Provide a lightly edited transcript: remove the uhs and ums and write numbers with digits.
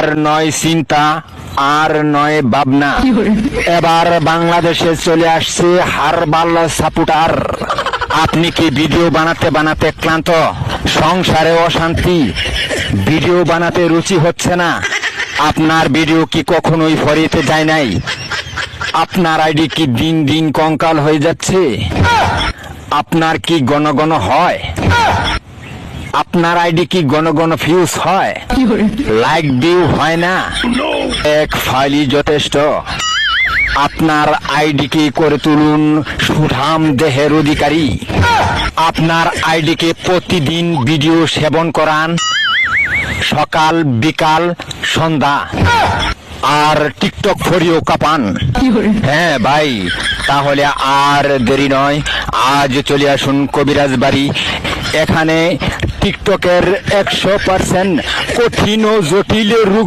আর নয় চিন্তা, আর নয় ভাবনা। এবার বাংলাদেশে চলে আসছে হারবাল সাপোর্টার। আপনি কি ভিডিও বানাতে বানাতে ক্লান্ত? সংসারে অশান্তি, ভিডিও বানাতে রুচি হচ্ছে না? আপনার ভিডিও কি কখনোই ফরিতে যায় নাই? আপনার আইডি কি দিন দিন কঙ্কাল হয়ে যাচ্ছে? আপনার কি ঘন ঘন হয়? আপনার আইডি কি ঘন ঘন ফিউজ হয়? লাইক ভিউ হয় না? এক ফাইলই যথেষ্ট। আপনার আইডিকে করে তুলুন সুঠাম দেহের অধিকারী। আপনার আইডিকে প্রতিদিন ভিডিও সেবন করান, সকাল বিকাল সন্ধ্যা, আর টিকটক ফরিও কাপান। হ্যাঁ ভাই, তাহলে আর দেরি নয়, আজ চলে আসুন কবিরাজ বাড়ি। এখানে টিকটকের 100% কঠিন ও জটিল রূপ